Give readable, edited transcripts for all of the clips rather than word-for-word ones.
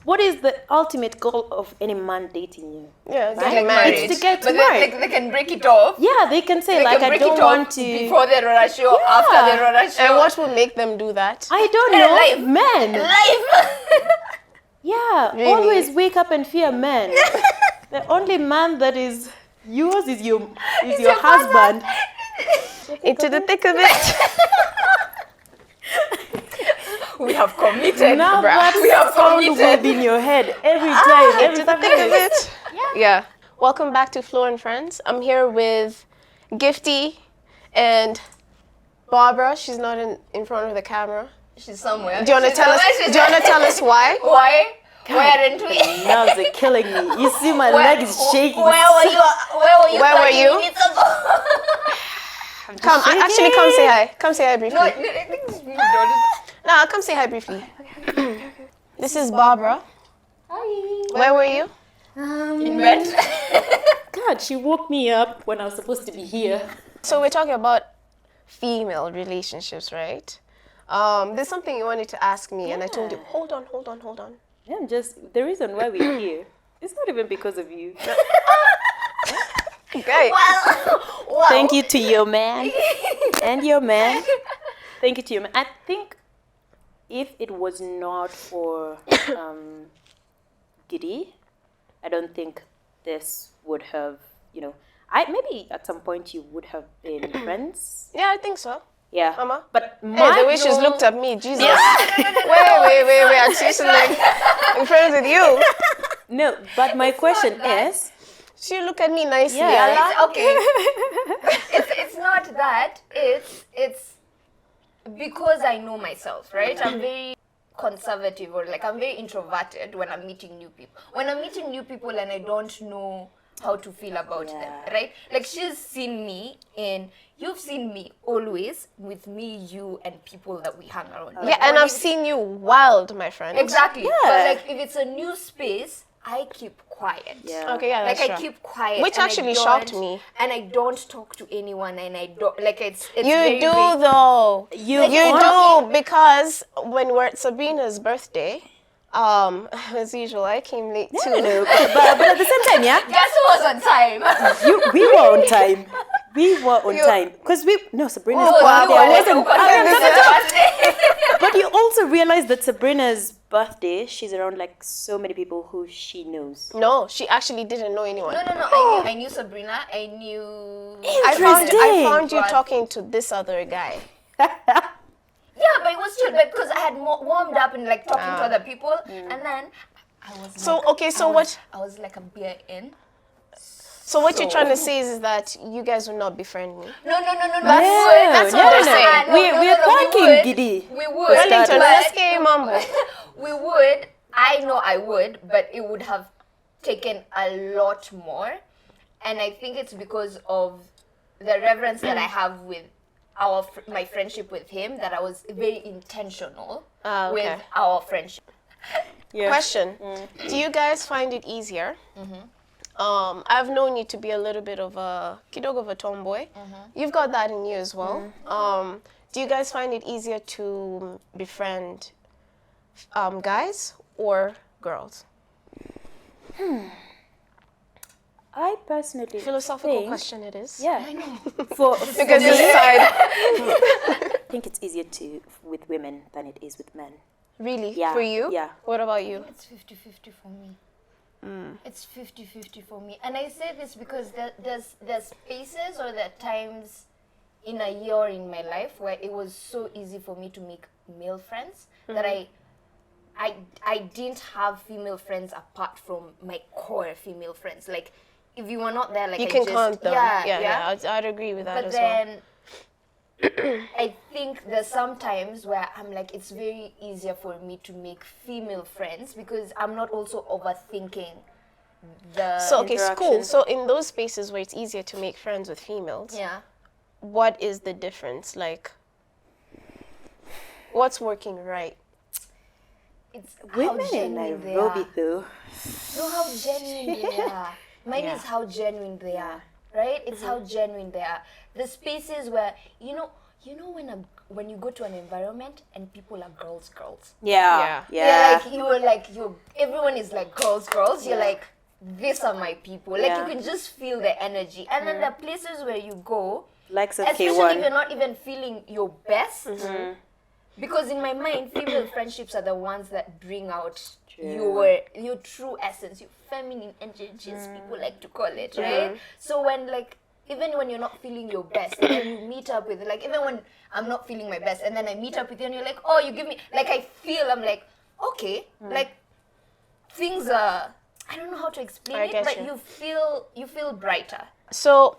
what is the ultimate goal of any man dating you? Yeah, Right? getting married. It's to get But married. they can break it off. Yeah, they can say They like, can I break don't it off want to. before the Rora show, after the Rora show. And what will make them do that? I don't know. Life. Men. Life. Yeah, Really? always wake up and fear men. The only man that is yours is your husband. Into the thick of it. We have committed. Now that We have sound will committed. be in your head every time. Into the thick of it. Yeah. Welcome back to Flo and Friends. I'm here with Gifty and Barbara. She's not in front of the camera. She's somewhere. Do you want to tell us? Do you want to tell us why? Why? Why aren't we? Nerves are killing me. You see my leg is shaking. Where were you? Where were 30 you? minutes ago? Come, actually, come say hi. Come say hi briefly. No, I think you don't. No, come say hi briefly. This is Barbara. Hi. Where were you? In bed. God, she woke me up when I was supposed to be here. So we're talking about female relationships, right? There's something you wanted to ask me, and I told you, hold on. Yeah, just the reason why we're here. It's not even because of you. Okay. Wow. Thank you to your man and your man. Thank you to your man. I think if it was not for Giddy, I don't think this would have, maybe at some point you would have been friends. Yeah, I think so. Yeah. Mama? But Hey, the way she's looked at me, Jesus. Wait. I'm seriously like, I'm friends with you. No, but my question is, She look at me nicely. Yeah. Allah. Okay. It's not that. It's because I know myself, right? I'm very conservative, or like I'm very introverted when I'm meeting new people. When I'm meeting new people and I don't know how to feel about them, right? Like she's seen me and you've seen me always with me, you, and people that we hang around. Yeah, and I've seen you wild, my friend. Exactly. Yeah. But like if it's a new space, I keep quiet. Yeah. Okay, yeah, Like that's I true. keep quiet, Which and I actually don't- shocked me. And I don't talk to anyone, and I don't like it's You very, do very- though. You do because when we're at Sabrina's birthday, as usual, I came late too. but at the same time, yeah, Guess who was on time? we were on time. We were on time because Sabrina's Oh, birthday you wasn't. were- But you also realize that Sabrina's birthday, she's around like so many people who she knows. No, she actually didn't know anyone. No. I knew Sabrina. I knew. I found you Right. talking to this other guy. Yeah, but it was chill because I had warmed up and like talking to other people, and then I was. So, like, okay, so what- I was like a beer in. So what you're trying to say is that you guys will not befriend me. No. That's what they're saying. We are thanking Giddy. We would. Wellington, but- let's get mambo. We would. I know I would, but it would have taken a lot more. And I think it's because of the reverence that I have with my friendship with him, that I was very intentional Ah, okay. with our friendship. Yeah. Question: do you guys find it easier? I've known you to be a little bit of a kidogo of a tomboy. You've got that in you as well. Do you guys find it easier to befriend guys or girls? I personally Philosophical think, question it is. Yeah, for Because me, this side, I think it's easier with women than it is with men. really, Yeah, for you? yeah. What about you? It's 50-50 for me. It's 50-50 for me. And I say this because there's spaces or there are times in a year or in my life where it was so easy for me to make male friends that I didn't have female friends apart from my core female friends. Like, if you were not there, like You I can just, count them. Yeah. I'd agree with that But as well. then I think there's some times where I'm like, it's very easier for me to make female friends because I'm not also overthinking the So, okay, cool. interaction. So, in those spaces where it's easier to make friends with females, yeah. what is the difference? Like, what's working right? It's Women how in genuine they Nairobi, are. though. Know how genuine they are. Mine is how genuine they are, right? It's how genuine they are. The spaces where, you know when you go to an environment and people are girls. Yeah. You're like everyone is like girls. You're like, these are my people. Like you can just feel the energy. And then the places where you go, Like especially K1. if you're not even feeling your best. Because in my mind, female friendships are the ones that bring out your true essence, your feminine energy, as people like to call it, right? So when even when you're not feeling your best, and then you meet up with, like, even when I'm not feeling my best, and then I meet up with you, and you're like, oh, you give me, like, I'm like, okay, like, things are, I don't know how to explain it, but you feel brighter. So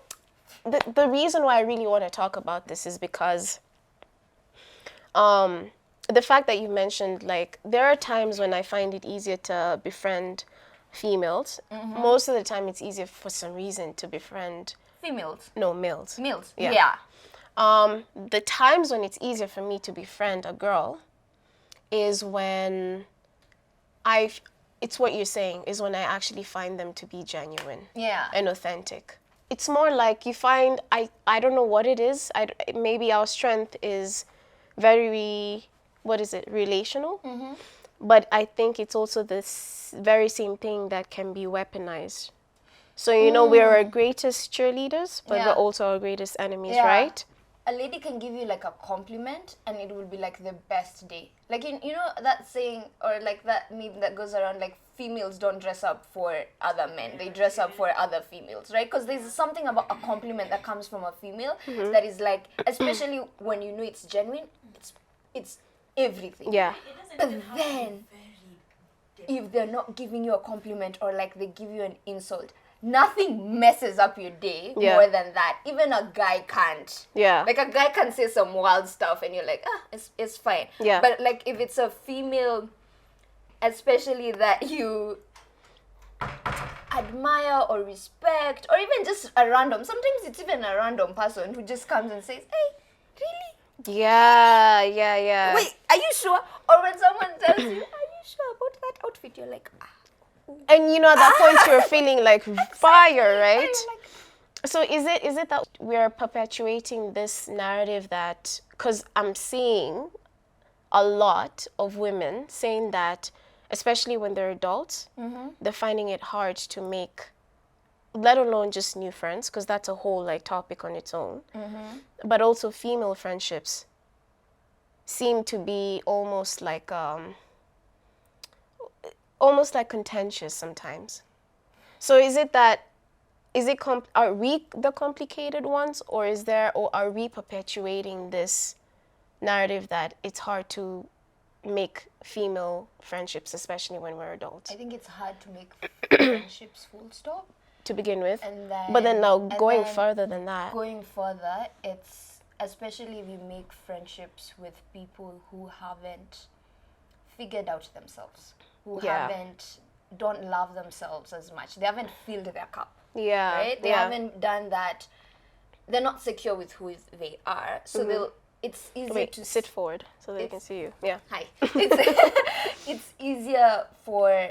the reason why I really want to talk about this is because the fact that you mentioned, like, there are times when I find it easier to befriend females. Most of the time it's easier for some reason to befriend Females. no males. Males. Yeah. The times when it's easier for me to befriend a girl is when it's what you're saying, is when I actually find them to be genuine and authentic. It's more like you find, I don't know what it is. Maybe our strength is very, relational? But I think it's also this very same thing that can be weaponized. So, we're our greatest cheerleaders, but we're also our greatest enemies, right? A lady can give you like a compliment and it will be like the best day. Like, you know that saying, or like that meme that goes around, like, females don't dress up for other men, they dress up for other females, right? Because there's something about a compliment that comes from a female that is like, especially when you know it's genuine, it's everything. Yeah. But then, if they're not giving you a compliment, or like they give you an insult, nothing messes up your day more than that. Even a guy can't. Yeah. Like, a guy can say some wild stuff and you're like, it's fine. Yeah. But like, if it's a female, especially that you admire or respect, or even just a random, sometimes it's even a random person who just comes and says, hey, really? Yeah. Wait, are you sure? Or when someone tells you, are you sure about that outfit? You're like, And at that point you're feeling like fire, right? So is it that we're perpetuating this narrative that, because I'm seeing a lot of women saying that, especially when they're adults, they're finding it hard to make, let alone just new friends, because that's a whole like topic on its own, but also female friendships seem to be almost like contentious sometimes. So are we the complicated ones, or are we perpetuating this narrative that it's hard to make female friendships, especially when we're adults? I think it's hard to make friendships full stop to begin with. But then going further than that. Going further, it's especially if you make friendships with people who haven't figured out themselves, who don't love themselves as much. They haven't filled their cup. Yeah. Right? They haven't done that. They're not secure with who they are. So it's easier to sit forward so they can see you. Yeah. Hi. It's easier for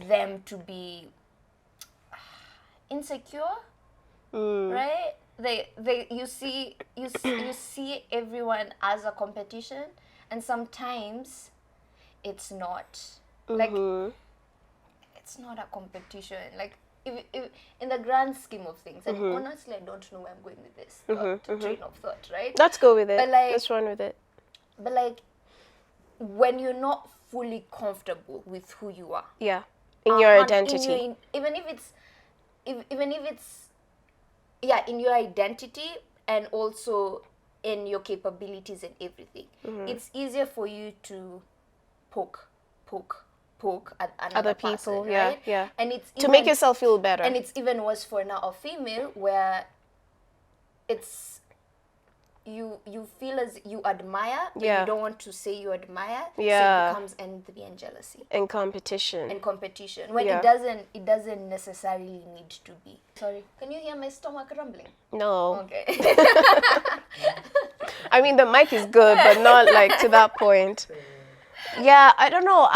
them to be insecure. Right? You see everyone as a competition, and sometimes it's not. Like, it's not a competition. Like, if in the grand scheme of things, and honestly, I don't know where I'm going with this train of thought, right? Let's go with it. But like, let's run with it. But like, when you're not fully comfortable with who you are, in your identity, even if it's in your identity, and also in your capabilities and everything, it's easier for you to poke at other people, right? And it's to make yourself feel better. And it's even worse for now a female, where it's you feel as you admire, but you don't want to say you admire. So it becomes envy and jealousy and competition. When it doesn't necessarily need to be. Sorry, can you hear my stomach rumbling? No. Okay. I mean, the mic is good, but not like to that point. Yeah, I don't know.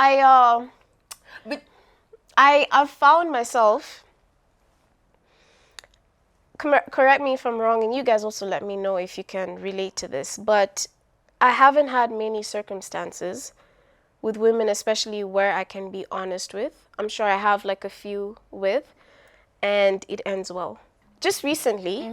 I've found myself, correct me if I'm wrong, and you guys also let me know if you can relate to this, but I haven't had many circumstances with women, especially where I can be honest with. I'm sure I have like a few with, and it ends well. Just recently,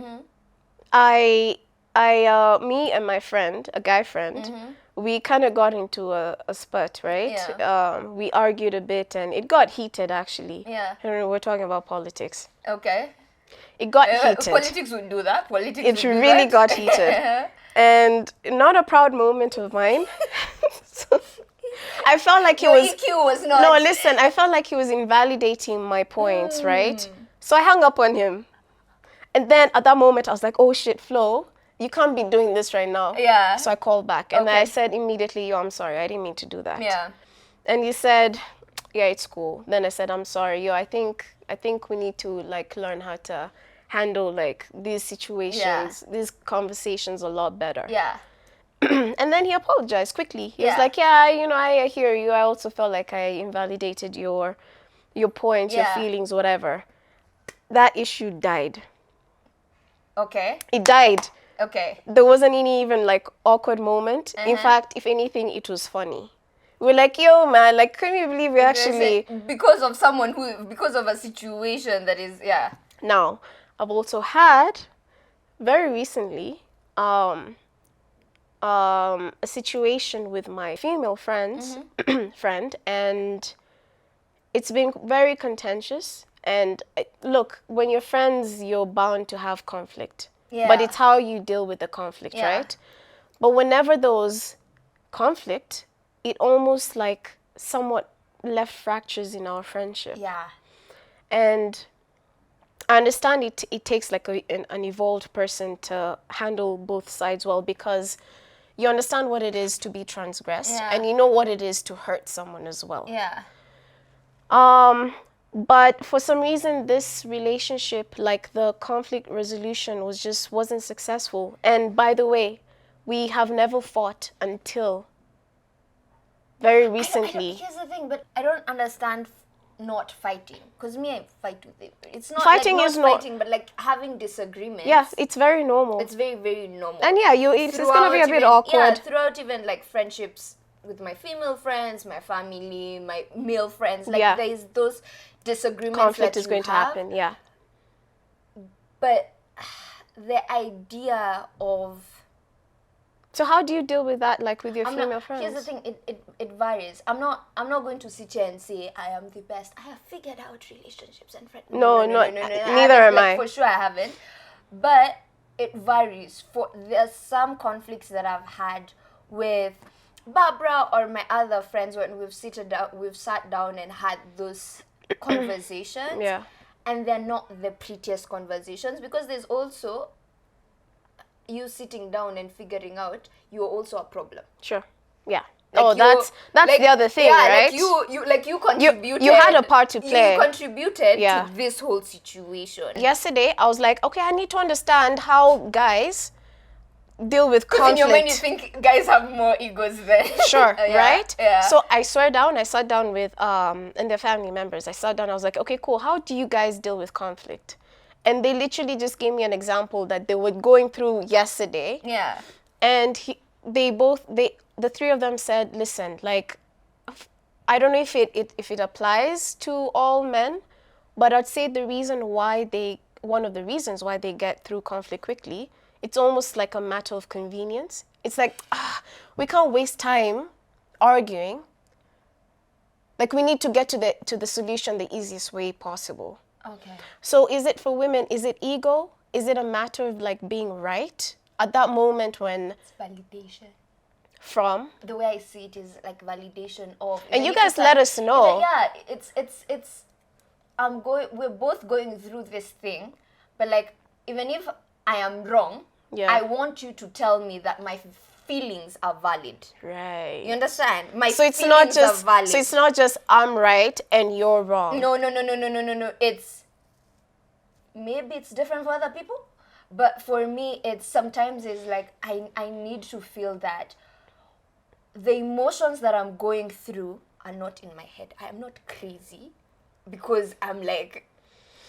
me and my friend, a guy friend, we kind of got into a spurt, right? Yeah. We argued a bit, and it got heated, actually. Yeah. Henry, we're talking about politics. Okay. It got heated. Politics would do that. Politics It would do really that. got heated. And not a proud moment of mine. So, I felt like he Your was... EQ was not. No, listen, I felt like he was invalidating my points, right? So I hung up on him. And then at that moment, I was like, oh shit, Flo, you can't be doing this right now. Yeah. So I called back and Okay. I said immediately, yo, I'm sorry, I didn't mean to do that. Yeah. And he said, yeah, it's cool. Then I said, I'm sorry, yo, I think we need to like learn how to handle like these situations, these conversations a lot better. Yeah. And then he apologized quickly. He was Yeah. like, yeah, you know, I hear you. I also felt like I invalidated your points, your Yeah. feelings, whatever. That issue died. Okay. It died. Okay. There wasn't any even like awkward moment. In fact, if anything, it was funny. We're like, yo, man, like, can you believe we actually... Because of a situation that is, yeah. Now, I've also had, very recently, a situation with my female friends, friend, and it's been very contentious. And look, when you're friends, you're bound to have conflict. Yeah. But it's how you deal with the conflict, Yeah. right? But whenever those conflict, it almost like somewhat left fractures in our friendship. Yeah. And I understand it takes like an evolved person to handle both sides well, because you understand what it is to be transgressed, Yeah. and you know what it is to hurt someone as well. Yeah. But for some reason, this relationship, like the conflict resolution wasn't successful. And by the way, we have never fought until very recently. Here's the thing, but I don't understand not fighting. Because me, I fight with it. It's not Fighting like is not not- fighting, but like having disagreements. Yeah, it's very normal. It's very, very normal. And yeah, it's gonna be a Throughout bit even- awkward. Yeah, throughout even like friendships with my female friends, my family, my male friends. Like Yeah. there's those disagreements Conflict that is you going to have, happen, yeah. But the idea of So how do you deal with that, like with your female friends? here's the thing, it varies. I'm not going to sit here and say I am the best. I have figured out relationships and friends. No, neither neither am I. For sure I haven't. But it varies. There's some conflicts that I've had with Barbara or my other friends when we've sat down and had those conversations. Yeah. And they're not the prettiest conversations, because there's also you sitting down and figuring out you're also a problem. Sure. Yeah. Like that's like, the other thing, yeah, right? Like you contributed. you had a part to play. You contributed Yeah. to this whole situation. Yesterday, I was like, okay, I need to understand how guys deal with Because in your mind you conflict. think guys have more egos than Sure, Yeah, right? Yeah. So I sat down with and their family members. I sat down, I was like, okay, cool. How do you guys deal with conflict? And they literally just gave me an example that they were going through yesterday. yeah. And the three of them said, listen, like, I don't know if it applies to all men, but I'd say one of the reasons why they get through conflict quickly, it's almost like a matter of convenience. It's like, we can't waste time arguing. Like, we need to get to the solution the easiest way possible. Okay. So is it for women, is it ego? Is it a matter of like being right at that moment when It's validation. from? The way I see it is like validation of. And even you if guys it's let like- us know. Yeah, it's. We're both going through this thing, but like even if I am wrong, Yeah. I want you to tell me that my feelings are valid. Right. You understand? My So it's feelings not are valid. so it's not just I'm right and you're wrong. No. It's maybe it's different for other people, but for me, it's sometimes is like I need to feel that the emotions that I'm going through are not in my head. I am not crazy because I'm like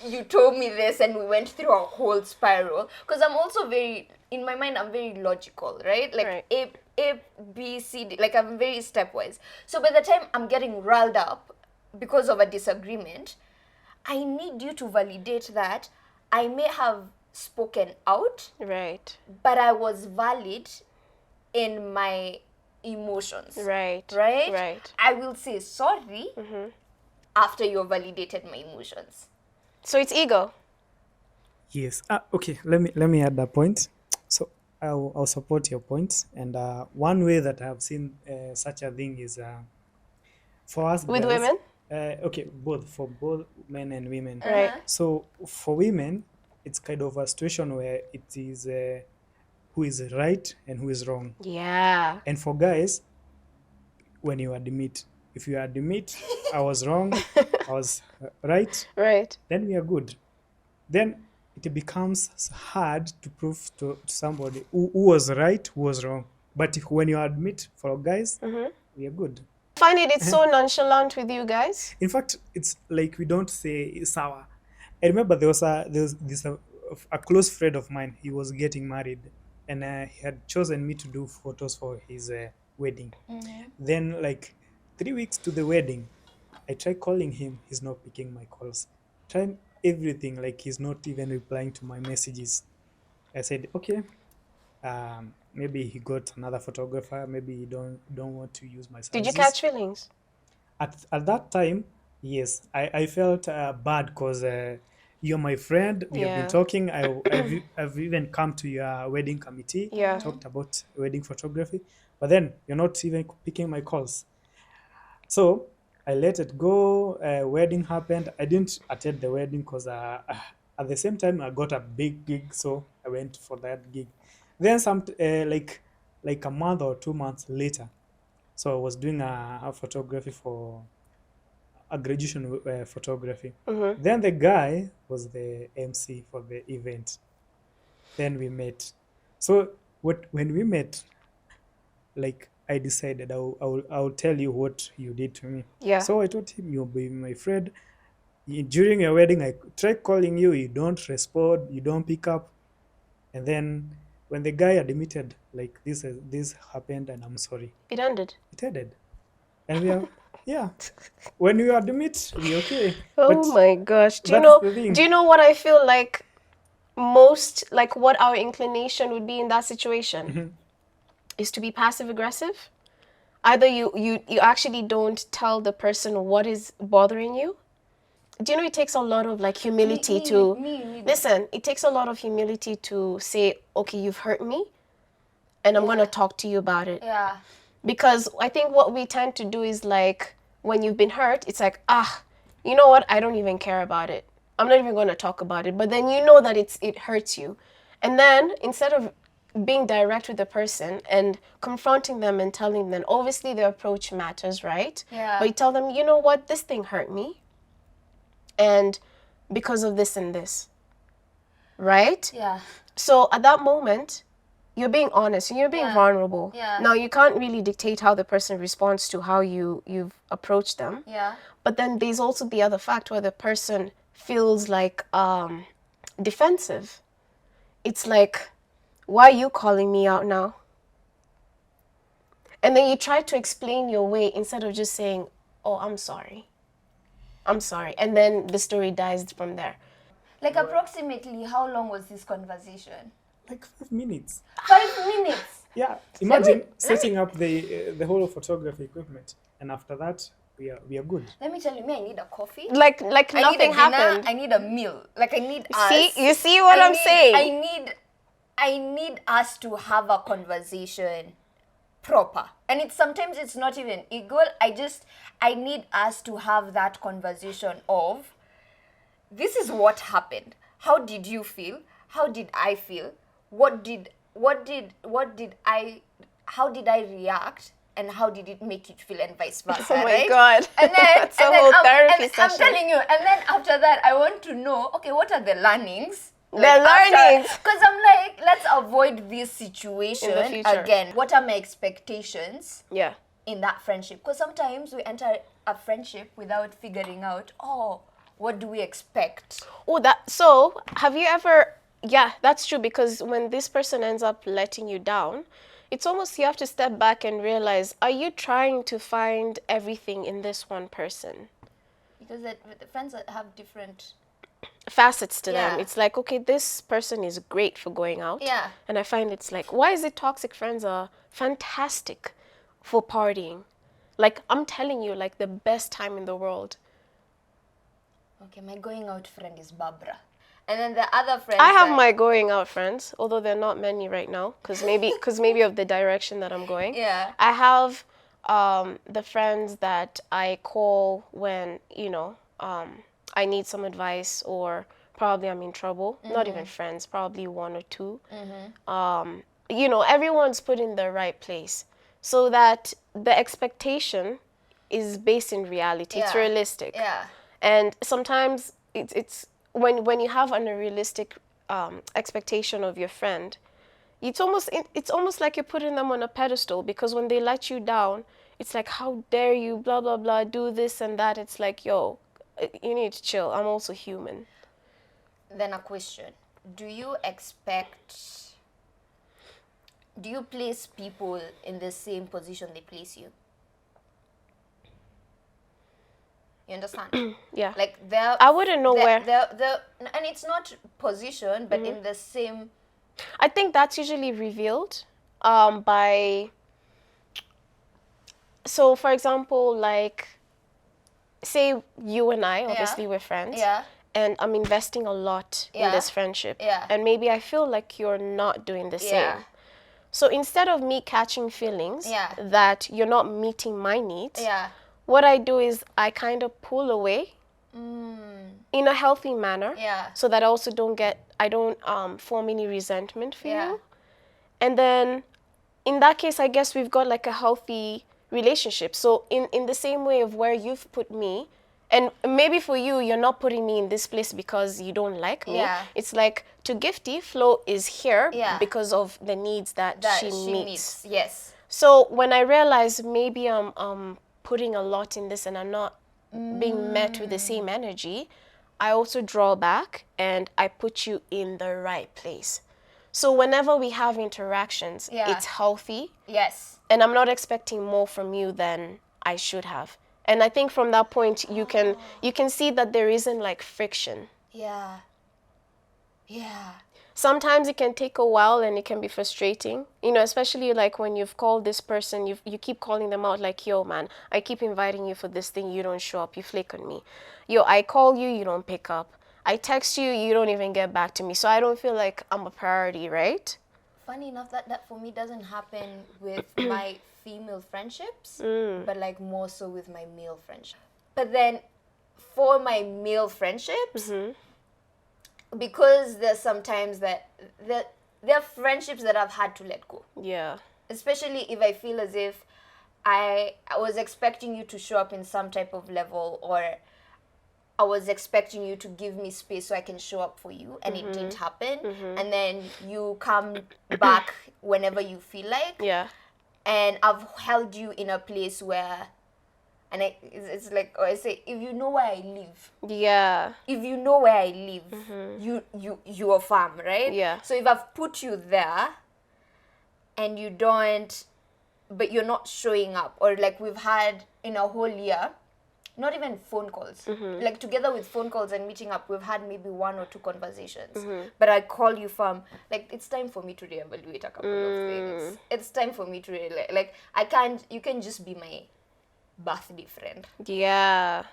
you told me this and we went through a whole spiral. Because I'm also in my mind, I'm very logical, right? Like Right. A, B, C, D, like I'm very stepwise. So by the time I'm getting riled up because of a disagreement, I need you to validate that I may have spoken out, Right. but I was valid in my emotions. Right. Right? Right. I will say sorry after you validated my emotions. So it's ego. Yes. Okay. Let me add that point. So I'll support your point. And one way that I've seen such a thing is for us With guys. women? Okay, for both men and women. Right. So for women, it's kind of a situation where it is who is right and who is wrong. Yeah. And for guys, when you admit, if you admit I was wrong, I was right, Right. then we are good. Then it becomes hard to prove to somebody who was right, who was wrong. But when you admit, for guys, we are good. Find it's so nonchalant with you guys. In fact, it's like we don't say sour. I remember there was a close friend of mine. He was getting married, and he had chosen me to do photos for his wedding. Then, like 3 weeks to the wedding, I tried calling him. He's not picking my calls. Trying everything, like he's not even replying to my messages. I said, okay, maybe he got another photographer. Maybe he don't want to use my services. Did you catch feelings? At that time, yes, I felt bad because you're my friend. We have Yeah. been talking. I've even come to your wedding committee. Yeah. Talked about wedding photography, but then you're not even picking my calls. So I let it go. Wedding happened. I didn't attend the wedding because at the same time I got a big gig, so I went for that gig. Then like a month or 2 months later, so I was doing a photography for a graduation photography. Then the guy was the MC for the event. Then we met. So when we met, like I decided I'll tell you what you did to me. Yeah. So I told him you'll be my friend. During your wedding, I tried calling you. You don't respond. You don't pick up. And then when the guy admitted, like this happened, and I'm sorry, It ended. it ended. And we are, yeah. When you admit, we okay. Oh But my gosh. Do you that's know the thing. do you know what I feel like most, like what our inclination would be in that situation is to be passive aggressive? Either you actually don't tell the person what is bothering you. Do you know it takes a lot of like humility to listen, it takes a lot of humility to say, okay, you've hurt me and I'm gonna talk to you about it. Yeah. Because I think what we tend to do is like when you've been hurt, it's like, you know what? I don't even care about it. I'm not even going to talk about it. But then you know that it hurts you. And then instead of being direct with the person and confronting them and telling them, obviously the approach matters, right? Yeah. But you tell them, you know what? This thing hurt me. And because of this and this. Right? Yeah. So at that moment, you're being honest and you're being vulnerable. Yeah. Now, you can't really dictate how the person responds to how you've approached them. Yeah. But then there's also the other fact where the person feels like defensive. It's like, why are you calling me out now? And then you try to explain your way instead of just saying, oh, I'm sorry. I'm sorry. And then the story dies from there. Like approximately how long was this conversation? Like 5 minutes. 5 minutes. Yeah. Imagine setting up the whole photography equipment, and after that we are good. Let me tell you, I need a coffee. Like I need a nothing dinner. happened. I need a meal. Like I need us. See, you see what I'm saying? I need us to have a conversation proper. And sometimes it's not even equal. I need us to have that conversation of, this is what happened. How did you feel? How did I feel? How did I react? And how did it make you feel, and vice versa, Oh my right? God. And then, It's a whole therapy I'm session. telling you, and then after that, I want to know, okay, what are the learnings? learnings. Because I'm like, let's avoid this situation In the future. again. What are my expectations Yeah. in that friendship? Because sometimes we enter a friendship without figuring out, what do we expect? Oh, so have you ever, yeah, that's true, because when this person ends up letting you down, it's almost you have to step back and realize, are you trying to find everything in this one person? Because the friends that have different facets to them. Yeah. It's like, okay, this person is great for going out. Yeah. And I find it's like, why is it toxic friends are fantastic for partying? Like, I'm telling you, like the best time in the world. Okay, my going out friend is Barbara. And then the other friends I have that- my going out friends, although they're not many right now, because maybe of the direction that I'm going. Yeah. I have the friends that I call when, you know, I need some advice or probably I'm in trouble. Not even friends, probably one or two. You know, everyone's put in the right place so that the expectation is based in reality. It's Yeah. realistic. Yeah. And sometimes it's when you have an unrealistic expectation of your friend, it's almost like you're putting them on a pedestal, because when they let you down, it's like, how dare you, blah blah blah, do this and that. It's like, yo, you need to chill. I'm also human. Then a question. Do you place people in the same position they place you? You understand? Yeah. Like they're I wouldn't know where. they're and it's not position, but in the same. I think that's usually revealed by. So, for example, like, say you and I, obviously we're friends. Yeah. And I'm investing a lot in Yeah. this friendship. Yeah. And maybe I feel like you're not doing the Yeah. same. So instead of me catching feelings Yeah. that you're not meeting my needs, Yeah. what I do is I kind of pull away in a healthy manner, Yeah. so that I don't form any resentment for Yeah. you. And then in that case, I guess we've got like a healthy relationship. So in the same way of where you've put me, and maybe for you, you're not putting me in this place because you don't like me. Yeah. It's like, to Gifty, Flo is here Yeah. because of the needs that she meets. Yes. So when I realize maybe I'm putting a lot in this and I'm not being met with the same energy, I also draw back and I put you in the right place. So whenever we have interactions, Yeah. it's healthy, Yes. and I'm not expecting more from you than I should have. And I think from that point you can see that there isn't like friction. Yeah. Yeah. Sometimes it can take a while and it can be frustrating, you know, especially like when you've called this person, you keep calling them out like, yo, man, I keep inviting you for this thing, you don't show up, you flake on me. Yo, I call you, you don't pick up. I text you, you don't even get back to me. So I don't feel like I'm a priority, right? Funny enough, that for me doesn't happen with my female friendships, but like more so with my male friendships. But then for my male friendships, because there's sometimes that there are friendships that I've had to let go. Yeah. Especially if I feel as if I was expecting you to show up in some type of level, or I was expecting you to give me space so I can show up for you, and it didn't happen. And then you come back whenever you feel like. Yeah. And I've held you in a place where, and it's like, or I say, if you know where I live, Yeah. if you know where I live, you are farm, right? Yeah. So if I've put you there, and you don't, but you're not showing up, or like we've had in a whole year, not even phone calls, like together with phone calls and meeting up, we've had maybe 1 or 2 conversations. But I call you from, like, it's time for me to reevaluate a couple of things. It's time for me to like I can't. You can just be my birthday friend. Yeah.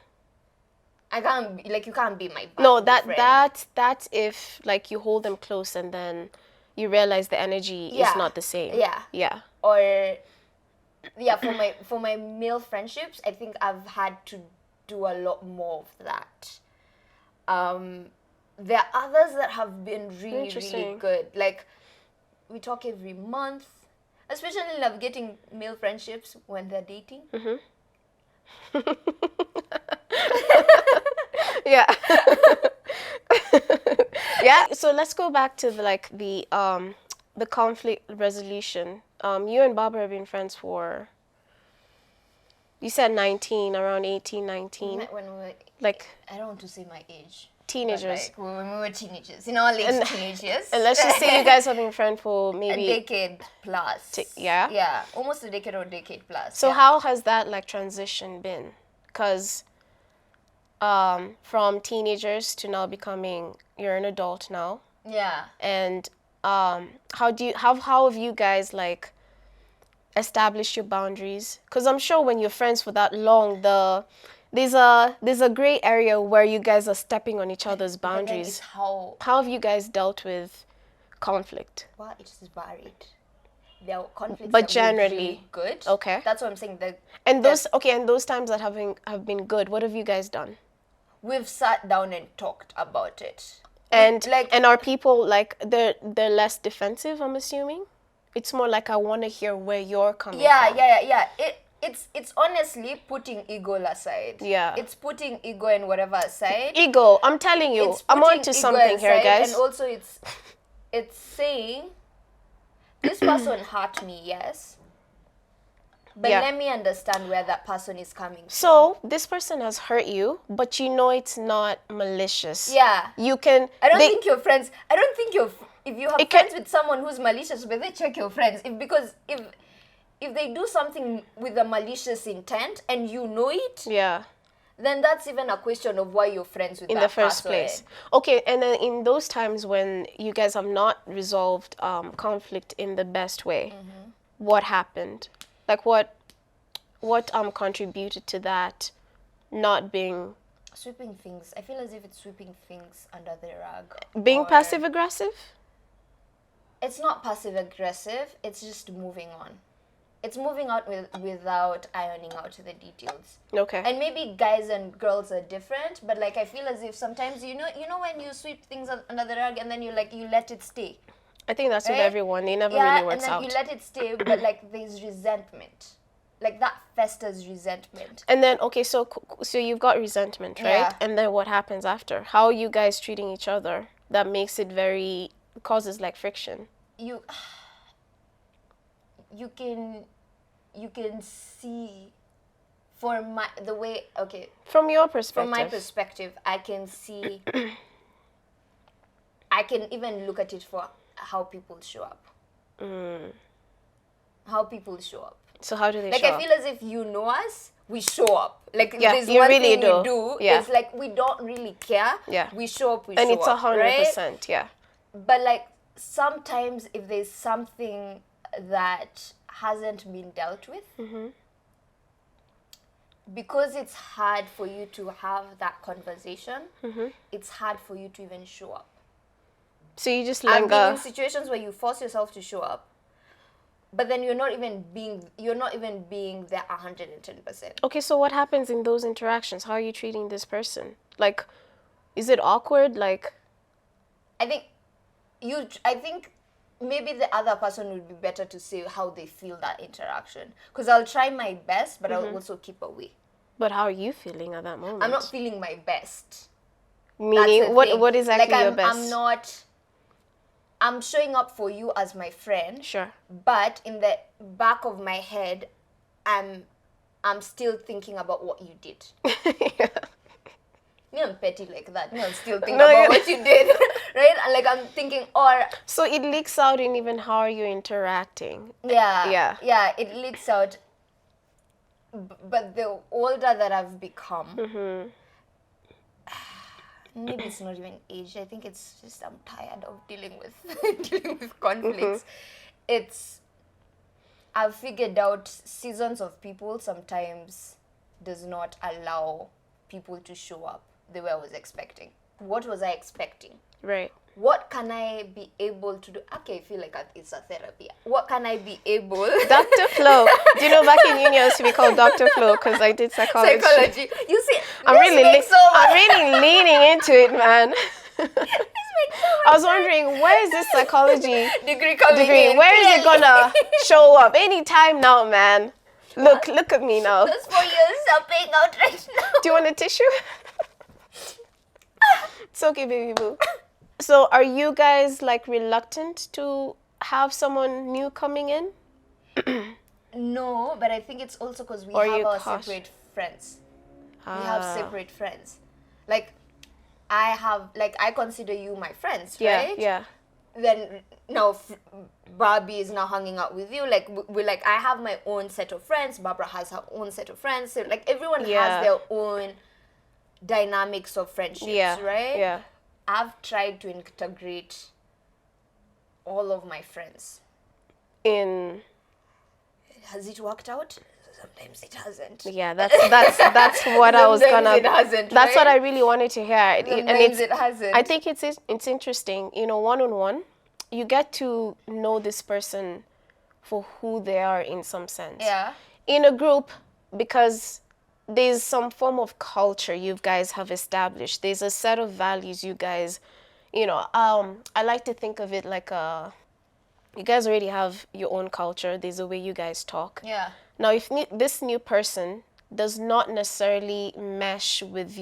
I can't be, like, you can't be my birthday No, friend. that's if like you hold them close and then you realize the energy Yeah. is not the same. Yeah. Yeah. Or yeah, for my male friendships, I think I've had to do a lot more of that. There are others that have been really Interesting. good. Like, we talk every month. Especially navigating male friendships when they're dating. Yeah. Yeah. So let's go back to the conflict resolution. You and Barbara have been friends for You said 19, around 18, 19. When we were, Like I don't want to say my age. but teenagers. like when we were teenagers, in our late teenage years. And let's just say you guys have been friends for a maybe... decade plus. yeah? Yeah, almost a decade or a decade plus. So yeah. how has that like transition been? Because from teenagers to now becoming, you're an adult now. Yeah. And how have you guys like established your boundaries? Because I'm sure when you're friends for that long, there's a gray area where you guys are stepping on each other's But then boundaries. it's how How have you guys dealt with conflict? well, it is varied. There are conflicts But that were generally, really good. okay. That's what I'm saying. That And those times that have been good, what have you guys done? we've sat down and talked about it. And like and are people like they're less defensive, I'm assuming? It's more like I want to hear where you're coming from. yeah. It's honestly putting ego aside. Yeah. It's putting ego and whatever aside. Ego, I'm telling you, It's I'm putting onto ego something here, aside, guys. And also it's saying this person hurt me, yes. But Yeah. let me understand where that person is coming from. So this person has hurt you, but you know it's not malicious. Yeah. You can. I don't think you're friends. I don't think you're. If you have It can- friends with someone who's malicious, but they check your friends. Because if they do something with a malicious intent and you know it, Yeah. then that's even a question of why you're friends with In that the first person. place. Okay, and then in those times when you guys have not resolved conflict in the best way, what happened? Like what contributed to that not being Sweeping things. I feel as if it's sweeping things under the rug. being or- passive aggressive? It's not passive aggressive. It's just moving on. It's moving out without ironing out the details. Okay. And maybe guys and girls are different, but like I feel as if sometimes you know when you sweep things under the rug and then you let it stay. I think that's with Right? everyone. It never Yeah, really and works then out. you let it stay, but like there's resentment. Like that festers resentment. And then okay, so you've got resentment, right? Yeah. And then what happens after? How are you guys treating each other? That makes it causes like friction. You can see from my perspective, I can see I can even look at it for how people show up. How people show up. So how do they Like show I feel as if you know us, we show up. Like Yeah, there's you one really thing do. we do. Yeah. It's like we don't really care. Yeah. We show up, and show it's up. 100%. Right? Yeah. But like sometimes if there's something that hasn't been dealt with, because it's hard for you to have that conversation, it's hard for you to even show up. So you just I've been in linger. situations where you force yourself to show up, but then you're not even being there 110%. Okay, so what happens in those interactions? How are you treating this person? Like, is it awkward? Like, I think maybe the other person would be better to say how they feel that interaction. Because I'll try my best, but I'll also keep away. but how are you feeling at that moment? I'm not feeling my best. Meaning, That's the thing. what exactly like your best? I'm showing up for you as my friend. Sure. But in the back of my head, I'm still thinking about what you did. Yeah. Me, I'm petty like that. Me, I'll still think No, about you- what you did. Right? And like I'm thinking, or So it leaks out in even how are you interacting? yeah, it leaks out. But the older that I've become, maybe it's not even age. I think it's just I'm tired of dealing with conflicts. I've figured out seasons of people sometimes does not allow people to show up the way I was expecting. What was I expecting? Right. What can I be able to do? Okay, I feel like it's a therapy. What can I be able? Dr. Flo. Do you know back in uni I used to be called Dr. Flo because I did psychology. Psychology. You see, I'm really, makes so I'm much. really leaning into it, man. This makes so I was wondering, where is this psychology degree coming degree? in. Where is it Clearly. gonna show up? Anytime now, man. Look at me now. Those 4 years are paying out right now. Do you want a tissue? It's okay, baby boo. So are you guys like reluctant to have someone new coming in? No, but I think it's also because we Or have you our cautious? separate friends. We have Ah. separate friends. Like, I consider you my friends, Yeah, right? yeah. Then now Barbie is now hanging out with you. Like, we're like, I have my own set of friends. Barbara has her own set of friends. So, like, everyone Yeah. has their own dynamics of friendships, Yeah, right? yeah. I've tried to integrate all of my friends. In Has it worked out? Sometimes it hasn't. yeah, that's what I was Sometimes gonna. it hasn't, That's what right? I really wanted to hear. And Sometimes it hasn't. I think it's interesting. You know, one on one, you get to know this person for who they are in some sense. Yeah. In a group, because there's some form of culture you guys have established. There's a set of values you guys, I like to think of it like you guys already have your own culture. There's a way you guys talk. Yeah. Now, if this new person does not necessarily mesh with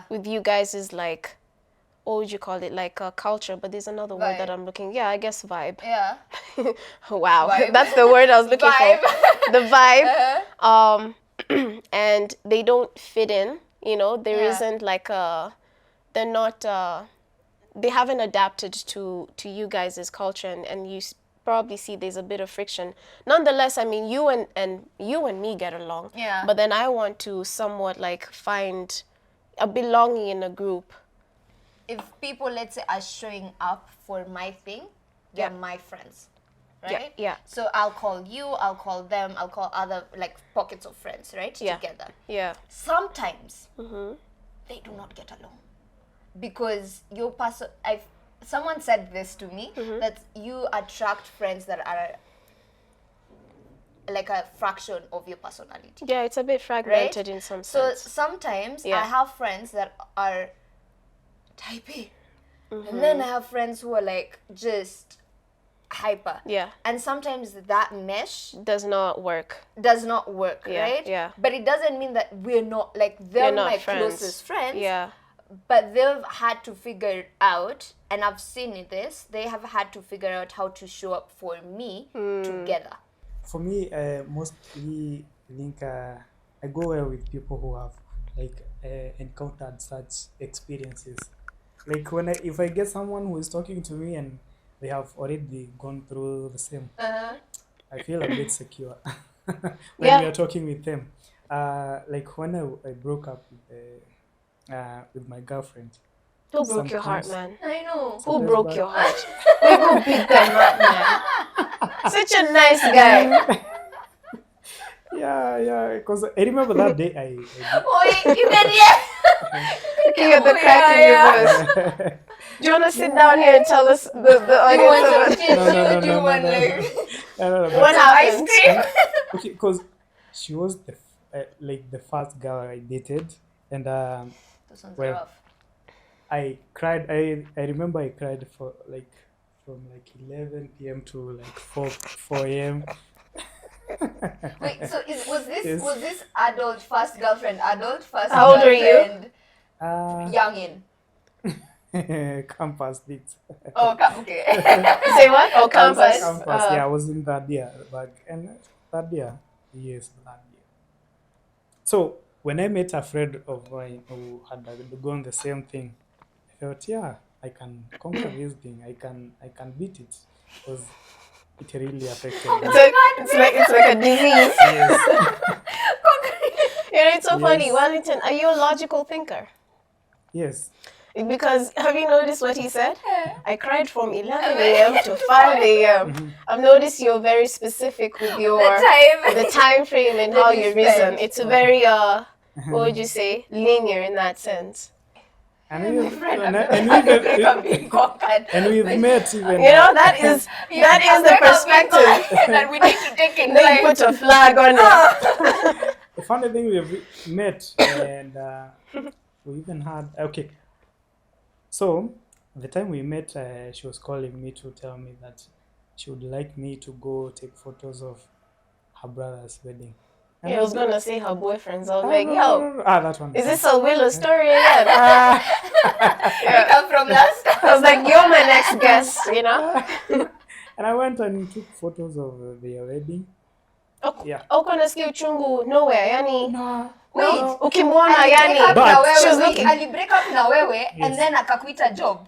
with you guys is like, what would you call it? Like a culture, but there's another word that Vibe. I'm looking. Yeah, I guess vibe. Yeah. Wow, Vibe. that's the word I was looking Vibe. for. The vibe. And they don't fit in. There Yeah. isn't like they're not. They haven't adapted to you guys' culture, and you probably see there's a bit of friction. Nonetheless, I mean, you and me get along. Yeah. But then I want to somewhat like find a belonging in a group. If people, let's say, are showing up for my thing, they're Yeah. my friends, Yeah, right? yeah. So I'll call you, I'll call them, I'll call other, like, pockets of friends, right? Yeah. Together. Yeah. Sometimes they do not get along because your person. Someone said this to me, that you attract friends that are like a fraction of your personality. Yeah, it's a bit fragmented in some So sense. sometimes Yeah. I have friends that are type A. And then I have friends who are like just hyper. Yeah. And sometimes that mesh Does not work. does not work, Yeah, right? yeah. But it doesn't mean that we're not, like, they're You're not my friends. closest friends. Yeah. But they've had to figure it out, and I've seen this, they have had to figure out how to show up for me together. For me, mostly I think I go well with people who have like encountered such experiences. Like if I get someone who is talking to me and they have already gone through the same, I feel a bit secure when Yeah. we are talking with them. Like when I broke up with my girlfriend. Who broke your heart, Sometimes- man? I know. Who broke your heart? We go beat them up, man. Such a nice guy. Yeah, because I remember that day I Oh, you can hear. You hear the crack in your voice. Do you want to sit down here and tell us the audience want of some it? tea? Do you want, like, no, What happened? ice cream? okay, because she was like the first girl I dated, and This one's Well, rough. I cried. I remember I cried for like from like 11 p.m. to like 4 a.m. Wait, so was Yes. this adult first girlfriend, adult first How old are you? girlfriend, Uh, youngin? campus dates. Oh, okay. Say what? Oh, campus. Campus. Yeah, I was in third year back, and third year, yes, third year. So when I met a friend of mine who had gone the same thing, I felt, yeah, I can conquer this thing. I can beat it because it really affected me. It's like a disease. Yes. It's so funny. Yes. Wellington, are you a logical thinker? Yes. Because have you noticed what he said? I cried from 11 a.m. to 5 a.m. I've noticed you're very specific with your the time frame and how you reason. It's a very what would you say, linear in that sense. And we've met even. That is the perspective. that we need to take in They put a flag on it. The funny thing, we've met and we even had okay. So the time we met, she was calling me to tell me that she would like me to go take photos of her brother's wedding. And I was gonna say her boyfriends. I was Ah, like, no, yo, no, no. Ah, that one. is this a Willow story again? pick up from last time. I was like, you're my next guest, And I went and took photos of their wedding. Yeah. Uko nasikia uchungu nowhere, yani Wait, ukimwona yani break up na But- she was wewe, looking- ali break up na wewe Yes. and then akakuita job.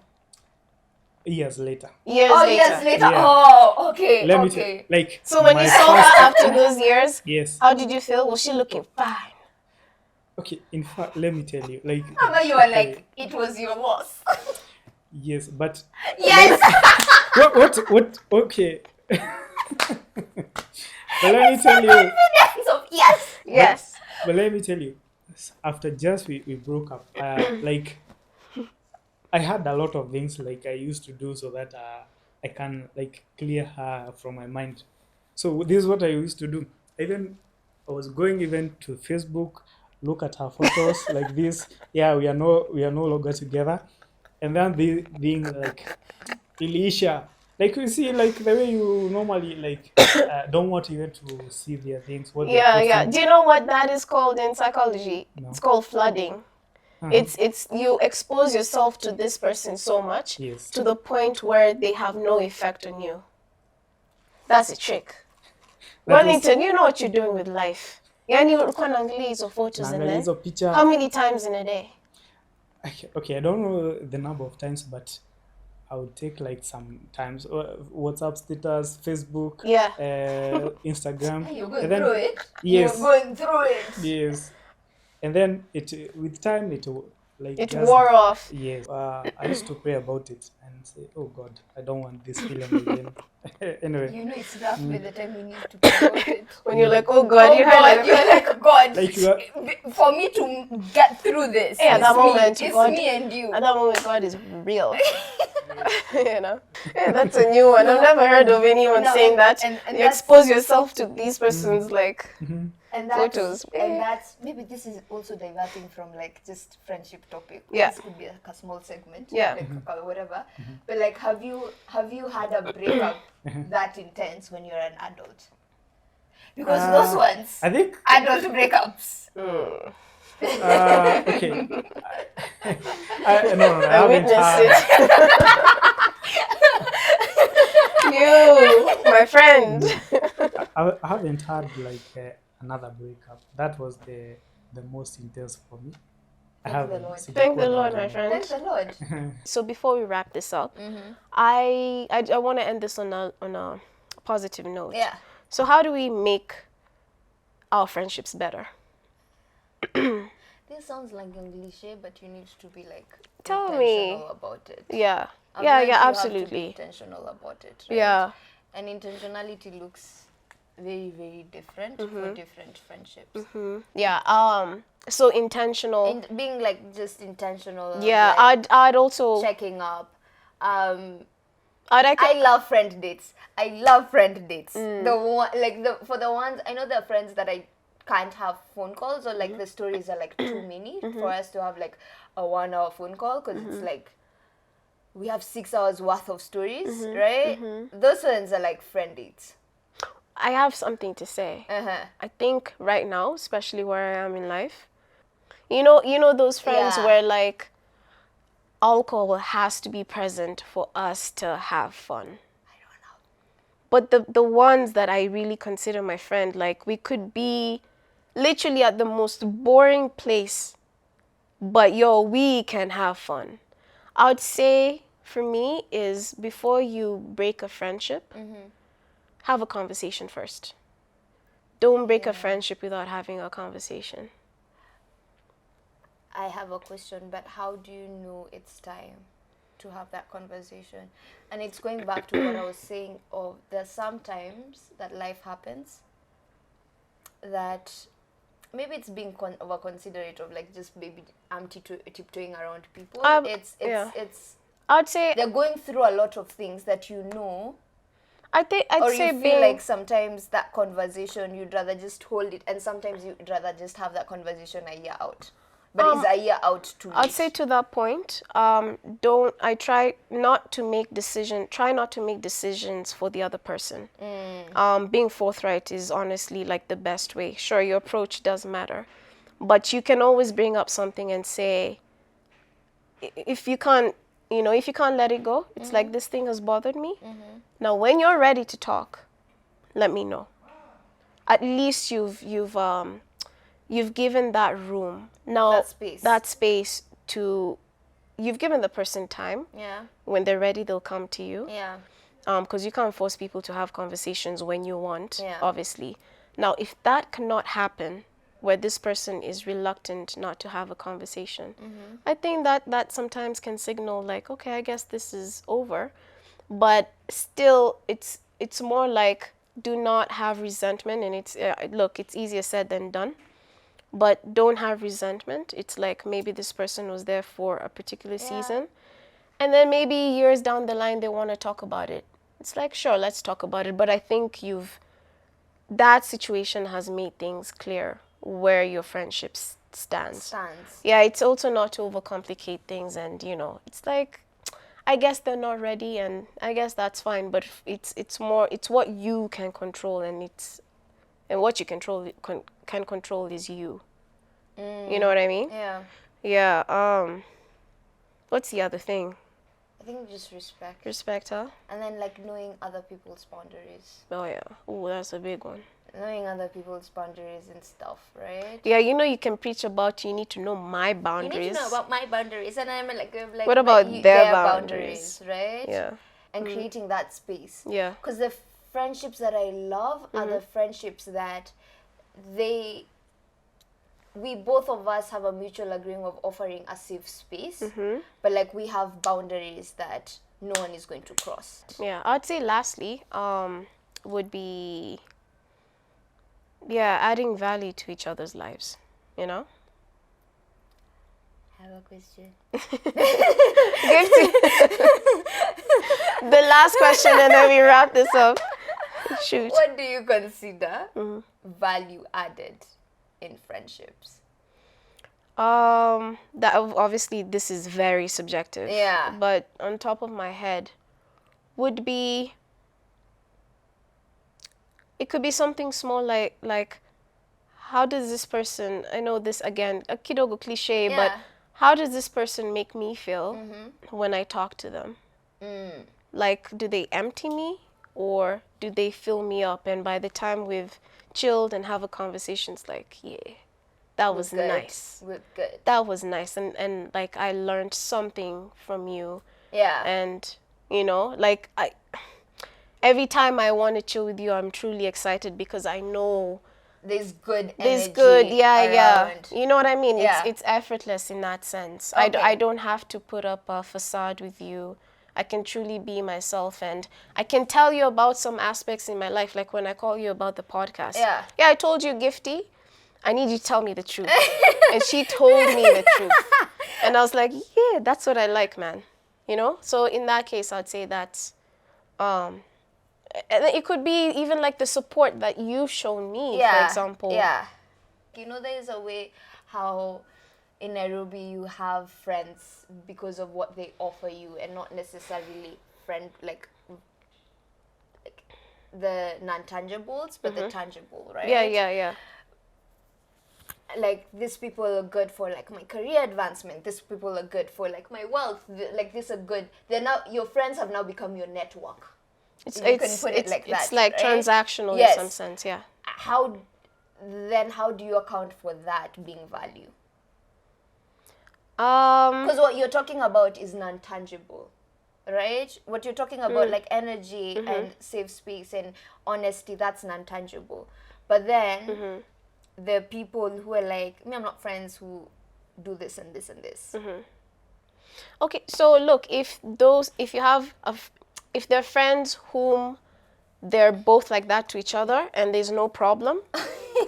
Years later. years Oh, later. years later. Yeah. Oh, okay. Let me okay. tell, like. So when my you saw first- her after those years, Yes. how did you feel? Was she looking fine? Okay. In fact, let me tell you, like. Ama you were like, it was your loss. Yes, but Yes. what? Okay. But let me tell you. So, yes. Yes. But let me tell you, after just we broke up, like I had a lot of things like I used to do so that I can like clear her from my mind. So this is what I used to do. I was going even to Facebook, look at her photos like this. Yeah, we are no longer together, and then the being like, Elisha, like you see, like the way you normally like don't want even to see their things. What they're Yeah, yeah. posting. Do you know what that is called in psychology? No. It's called flooding. It's you expose yourself to this person so much Yes. to the point where they have no effect on you. That's a trick. That Wellington, you know what you're doing with life. Yani ulikuwa naangalia hizo photos and Naangalia then hizo picha. how many times in a day? Okay, I don't know the number of times, but I would take like some times WhatsApp status, Facebook, Yeah. Instagram. You're going and then, through it. Yes. You're going through it. Yes, and then it with time it like It just- wore off. Yes, I used to pray about it and say, "Oh God, I don't want this feeling again." Anyway, You know it's rough by the time you need to promote it. When you're like, oh God, Oh you God, heard you're like, God, Like you are- for me to get through this, Yeah, it's that me, moment, it's God- me and you. At that moment, God is real. You know, yeah, that's a new one. I've never heard of anyone No, saying that. and You that's- expose yourself to these persons, like, And photos. And that's maybe this is also diverting from like just friendship topic. Yeah. This could be like a small segment. Yeah. Like whatever. But like, have you had a breakup that intense when you're an adult? Because those ones, I think adult breakups. okay. No, I I haven't witnessed had. it. You, my friend. I haven't had like another breakup. That was the most intense for me. I Thank the haven't. Lord. Thank the Lord, my friend. Thank the Lord. So before we wrap this up, I want to end this on a positive note. Yeah. So how do we make our friendships better? This sounds like a cliche, but you need to be like Tell me. intentional about it. Yeah. I've Yeah, learned yeah, you have to be absolutely. intentional about it. Right? Yeah. And intentionality looks very, very different for different friendships. Yeah. So intentional. And being like just intentional. of, Yeah, like, I'd also checking up. I I love friend dates. I love friend dates. The one like for the ones I know, there are friends that I can't have phone calls, or like the stories are like too many for us to have like a 1 hour phone call, because it's like we have 6 hours worth of stories, right? Those ones are like friend dates. I have something to say. I think right now, especially where I am in life, you know those friends Yeah. where like alcohol has to be present for us to have fun. But the ones that I really consider my friend, like we could be literally at the most boring place, but we can have fun. I would say for me is before you break a friendship, have a conversation first. Don't break a friendship without having a conversation. I have a question, but how do you know it's time to have that conversation? And it's going back to what I was saying of there's sometimes that life happens that maybe it's being over considerate of like just maybe I'm tiptoeing around people. It's I would say they're going through a lot of things that you know, I'd or say you feel being like sometimes that conversation you'd rather just hold it, and sometimes you'd rather just have that conversation a year out. But is a year out too late? I'd say to that point, try not to make decisions for the other person. Being forthright is honestly like the best way. Sure, your approach does matter, but you can always bring up something and say, if you can't let it go, it's like this thing has bothered me. Now, when you're ready to talk, let me know. at least you've given that room. Now That space. to you've given the person time. Yeah. When they're ready, they'll come to you. Yeah. Because you can't force people to have conversations when you want, Yeah. obviously. Now, if that cannot happen, where this person is reluctant not to have a conversation, I think that sometimes can signal like, okay, I guess this is over. But still, it's more like, do not have resentment. And it's look, it's easier said than done. But don't have resentment. It's like maybe this person was there for a particular season. And then maybe years down the line, they want to talk about it. It's like, sure, let's talk about it. But I think that situation has made things clear where your friendship stands. Yeah, it's also not to overcomplicate things. And, it's like, I guess they're not ready, and I guess that's fine. But it's what you can control, and what you can control is you. You know what I mean? Yeah. Yeah. What's the other thing? I think just respect. Respect, huh? And then like knowing other people's boundaries. Oh yeah. Oh, that's a big one. Knowing other people's boundaries and stuff, right? Yeah, you can preach about you need to know my boundaries. You need to know about my boundaries, and I'm like what about their boundaries? Right? Yeah. And creating that space. Yeah. Because the friendships that I love are the friendships that we both of us have a mutual agreement of offering a safe space, but like we have boundaries that no one is going to cross. Yeah, I'd say lastly, would be adding value to each other's lives, I have a question. The last question, and then we wrap this up. Shoot. What do you consider value added in friendships? That obviously this is very subjective. Yeah. But on top of my head would be, it could be something small like how does this person, I know this again, a kidogo cliche, but how does this person make me feel when I talk to them? Like, do they empty me or do they fill me up? And by the time we've chilled and have a conversation, it's like, that was nice. We're good. That was nice. And like, I learned something from you. Yeah. And, like, every time I want to chill with you, I'm truly excited because I know there's good energy. there's good, yeah. around. You know what I mean? Yeah. It's effortless in that sense. Okay. I don't have to put up a facade with you. I can truly be myself, and I can tell you about some aspects in my life, like when I call you about the podcast. Yeah. Yeah, I told you, Gifty, I need you to tell me the truth. And she told me the truth. And I was like, yeah, that's what I like, man. So in that case, I'd say that and it could be even like the support that you've shown me, for example. Yeah. There's a way how in Nairobi you have friends because of what they offer you and not necessarily like the non-tangibles, but the tangible, right? Yeah. Like, these people are good for like my career advancement. These people are good for like my wealth. Like, these are good. They're now, your friends have now become your network. You can put it like that. It's like right? transactional Yes. in some sense, yeah. How do you account for that being value? Because what you're talking about is non-tangible, right? What you're talking about, like energy and safe space and honesty, that's non-tangible. But then there are people who are like, I'm not friends who do this and this and this. Okay, so look, if they're friends whom they're both like that to each other and there's no problem,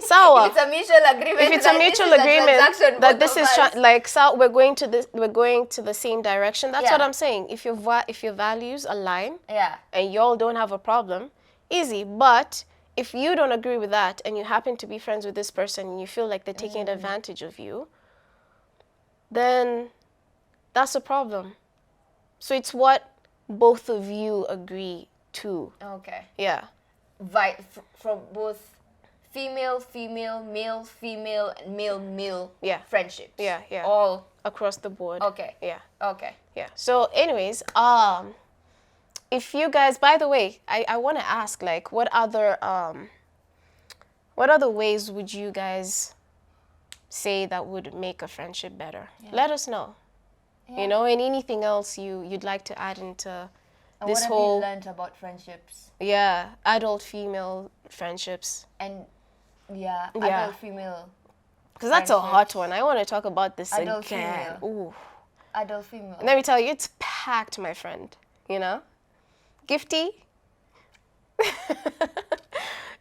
sawa. If it's a mutual agreement. If it's a mutual agreement that this is we're going to the same direction. That's what I'm saying. If your values align, and y'all don't have a problem, easy. But if you don't agree with that and you happen to be friends with this person and you feel like they're taking advantage of you, then that's a problem. So it's what both of you agree to. Okay. Yeah. From both female, male, and male friendships. Yeah. All across the board. Okay. Yeah. Okay. Yeah. So anyways, if you guys, by the way, I want to ask, like, what other What other ways would you guys say that would make a friendship better? Let us know. You know, and anything else you'd like to add into And this what whole have you learned about friendships? adult female friendships? And Yeah. adult female. Because that's a hot friendships. one. I want to talk about this Adult again. female. Ooh. Adult female. And let me tell you, it's packed, my friend. You know? Gifty,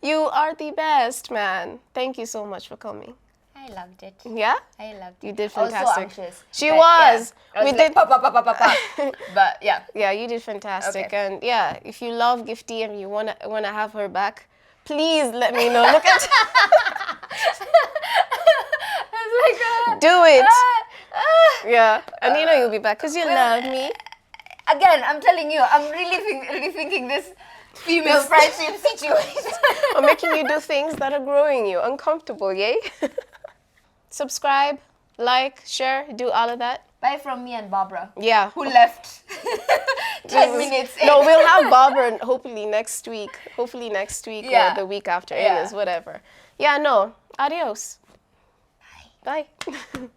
you are the best, man. Thank you so much for coming. I loved it. Yeah? I loved it. You did I was fantastic. so anxious. She but was. Yeah. I was We like, did. pa, pa, pa, pa, pa, pa. But yeah. Yeah, you did fantastic. Okay. And yeah, if you love Gifty and you wanna have her back, please let me know. Look at I was like, do it. Yeah, and you know you'll be back because you love me. again, I'm telling you, I'm really rethinking this female friendship situation. Or making you do things that are growing you uncomfortable, yay? Subscribe, like, share, do all of that. Bye from me and Barbara, Yeah. who left 10 minutes in. No, we'll have Barbara hopefully next week. Hopefully next week Yeah. or the week after. Yeah. It is, whatever. Yeah, no. Adios. Bye. Bye.